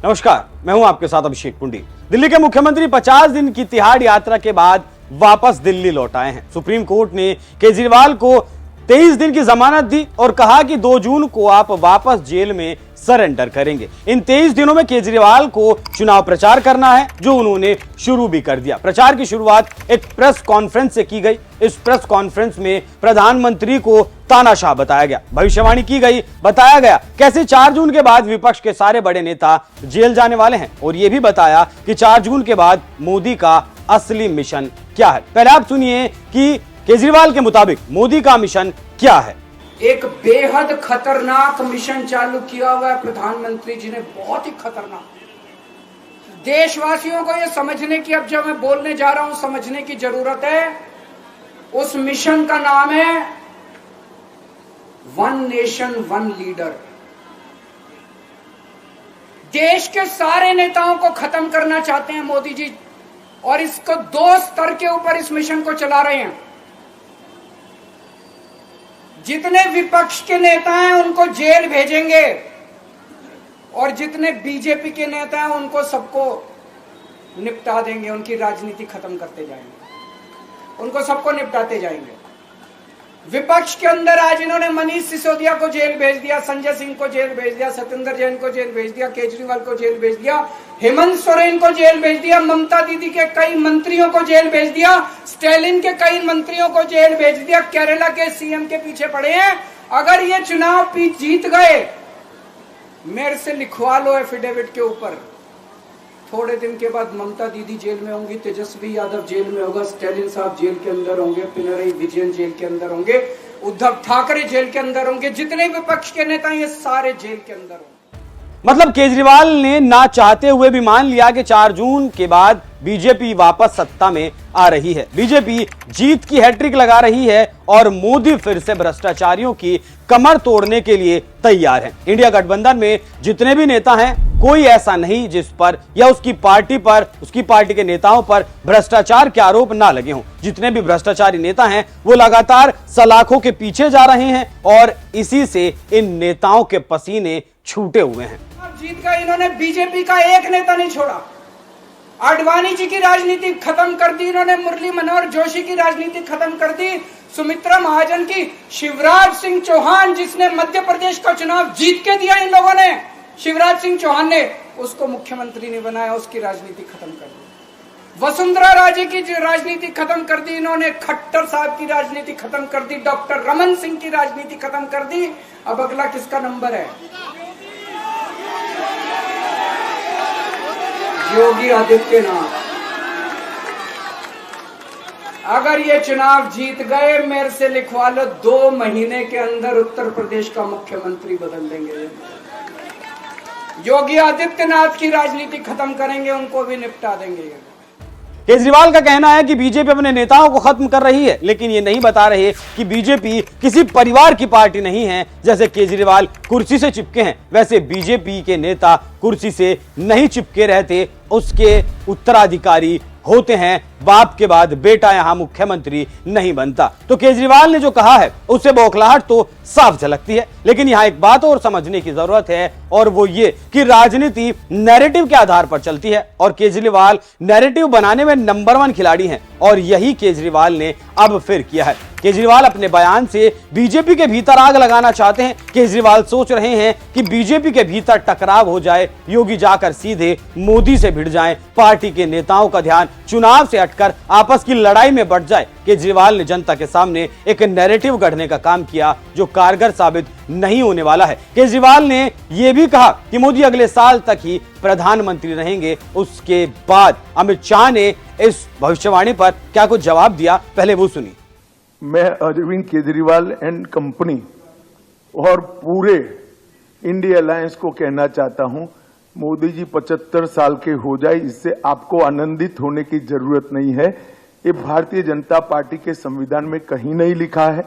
नमस्कार, मैं हूं आपके साथ अभिषेक पुंडी। दिल्ली के मुख्यमंत्री 50 दिन की तिहाड़ यात्रा के बाद वापस दिल्ली लौट आए हैं। सुप्रीम कोर्ट ने केजरीवाल को 23 दिन की जमानत दी और कहा कि 2 जून को आप वापस जेल में सरेंडर करेंगे। इन 23 दिनों में केजरीवाल को चुनाव प्रचार करना है, जो उन्होंने शुरू भी कर दिया। प्रचार की शुरुआत एक प्रेस कॉन्फ्रेंस से की गई। इस प्रेस कॉन्फ्रेंस में प्रधानमंत्री को तानाशाह बताया गया, भविष्यवाणी की गई, बताया गया कैसे 4 जून के बाद विपक्ष के सारे बड़े नेता जेल जाने वाले हैं और यह भी बताया कि 4 जून के बाद मोदी का असली मिशन क्या है। पहले आप सुनिए कि केजरीवाल के मुताबिक मोदी का मिशन क्या है। एक बेहद खतरनाक मिशन चालू किया हुआ है प्रधानमंत्री जी ने, बहुत ही खतरनाक। देशवासियों को यह समझने की, अब जब मैं बोलने जा रहा हूं, समझने की जरूरत है। उस मिशन का नाम है वन नेशन वन लीडर। देश के सारे नेताओं को खत्म करना चाहते हैं मोदी जी, और इसको 2 स्तर के ऊपर इस मिशन को चला रहे हैं। जितने विपक्ष के नेता हैं उनको जेल भेजेंगे और जितने बीजेपी के नेता हैं उनको सबको निपटा देंगे, उनकी राजनीति खत्म करते जाएंगे, उनको सबको निपटाते जाएंगे। विपक्ष के अंदर आज इन्होंने मनीष सिसोदिया को जेल भेज दिया, संजय सिंह को जेल भेज दिया, सत्येंद्र जैन को जेल भेज दिया, केजरीवाल को जेल भेज दिया, हेमंत सोरेन को जेल भेज दिया, ममता दीदी के कई मंत्रियों को जेल भेज दिया, स्टालिन के कई मंत्रियों को जेल भेज दिया, केरला के सीएम के पीछे पड़े हैं। अगर ये चुनाव जीत गए, मेरे से लिखवा लो एफिडेविट के ऊपर, थोड़े दिन के बाद ममता दीदी जेल में होंगी, तेजस्वी यादव जेल में होगा, स्टालिन साहब जेल के अंदर होंगे, पिनरई विजयन जेल के अंदर होंगे, उद्धव ठाकरे जेल के अंदर होंगे, जितने विपक्ष के नेता ये सारे जेल के अंदर होंगे। मतलब केजरीवाल ने ना चाहते हुए भी मान लिया कि 4 जून के बाद बीजेपी वापस सत्ता में आ रही है। बीजेपी जीत की हैट्रिक लगा रही है और मोदी फिर से भ्रष्टाचारियों की कमर तोड़ने के लिए तैयार हैं। इंडिया गठबंधन में जितने भी नेता हैं, कोई ऐसा नहीं जिस पर या उसकी पार्टी पर, उसकी पार्टी के नेताओं पर भ्रष्टाचार के आरोप ना लगे हों। जितने भी भ्रष्टाचारी नेता हैं वो लगातार सलाखों के पीछे जा रहे हैं और इसी से इन नेताओं के पसीने छूटे हुए हैं। जीत का इन्होंने बीजेपी का एक नेता नहीं छोड़ा। आडवाणी जी की राजनीति खत्म कर दी इन्होंने, मुरली मनोहर जोशी की राजनीति खत्म कर दी, सुमित्रा महाजन की, शिवराज सिंह चौहान जिसने मध्य प्रदेश का चुनाव जीत के दिया इन लोगों ने, शिवराज सिंह चौहान ने उसको मुख्यमंत्री नहीं बनाया, उसकी राजनीति खत्म कर दी। वसुंधरा राजे की राजनीति खत्म कर दी इन्होंने, खट्टर साहब की राजनीति खत्म कर दी, डॉक्टर रमन सिंह की राजनीति खत्म कर दी। अब अगला किसका नंबर है? योगी आदित्यनाथ। अगर ये चुनाव जीत गए, मेरे से लिखवा लो, 2 महीने के अंदर उत्तर प्रदेश का मुख्यमंत्री बदल देंगे। योगी आदित्यनाथ की राजनीति खत्म करेंगे, उनको भी निपटा देंगे। केजरीवाल का कहना है कि बीजेपी अपने नेताओं को खत्म कर रही है, लेकिन ये नहीं बता रहे कि बीजेपी किसी परिवार की पार्टी नहीं है। जैसे केजरीवाल कुर्सी से चिपके हैं, वैसे बीजेपी के नेता कुर्सी से नहीं चिपके रहते, उसके उत्तराधिकारी होते हैं। बाप के बाद बेटा यहां मुख्यमंत्री नहीं बनता। तो केजरीवाल ने जो कहा है उससे बौखलाहट तो साफ झलकती है, लेकिन यहां एक बात और समझने की जरूरत है, और वो ये कि राजनीति नैरेटिव के आधार पर चलती है और केजरीवाल नैरेटिव बनाने में नंबर 1 खिलाड़ी हैं, और यही केजरीवाल ने अब फिर किया है। केजरीवाल अपने बयान से बीजेपी के भीतर आग लगाना चाहते हैं। केजरीवाल सोच रहे हैं कि बीजेपी के भीतर टकराव हो जाए, योगी जाकर सीधे मोदी से भिड़ जाएं, पार्टी के नेताओं का ध्यान चुनाव से हटकर आपस की लड़ाई में बढ़ जाए। केजरीवाल ने जनता के सामने एक नैरेटिव गढ़ने का काम किया जो कारगर साबित नहीं होने वाला है। केजरीवाल ने यह भी कहा कि मोदी अगले साल तक ही प्रधानमंत्री रहेंगे। उसके बाद अमित शाह ने इस भविष्यवाणी पर क्या कुछ जवाब दिया, पहले वो सुनिए। मैं अरविंद केजरीवाल एंड कंपनी और पूरे इंडिया अलायंस को कहना चाहता हूं, मोदी जी 75 साल के हो जाए, इससे आपको आनंदित होने की जरूरत नहीं है। ये भारतीय जनता पार्टी के संविधान में कहीं नहीं लिखा है।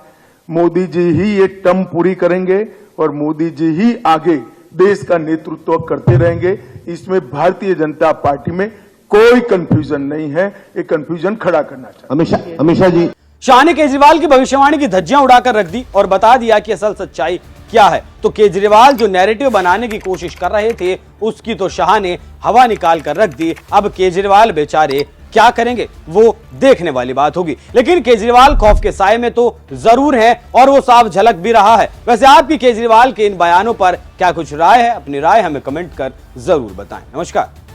मोदी जी ही ये टर्म पूरी करेंगे और मोदी जी ही आगे देश का नेतृत्व करते रहेंगे। इसमें भारतीय जनता पार्टी में कोई कंफ्यूजन नहीं है। ये कंफ्यूजन खड़ा करना चाहिए। अमित शाह जी। शाह ने केजरीवाल की भविष्यवाणी की धज्जियां उड़ाकर रख दी और बता दिया कि असल सच्चाई क्या है। तो केजरीवाल जो नैरेटिव बनाने की कोशिश कर रहे थे उसकी तो शाह ने हवा निकाल कर रख दी। अब केजरीवाल बेचारे क्या करेंगे वो देखने वाली बात होगी। लेकिन केजरीवाल खौफ के साए में तो जरूर है और वो साफ झलक भी रहा है। वैसे आपकी केजरीवाल के इन बयानों पर क्या कुछ राय है? अपनी राय हमें कमेंट कर जरूर बताएं। नमस्कार।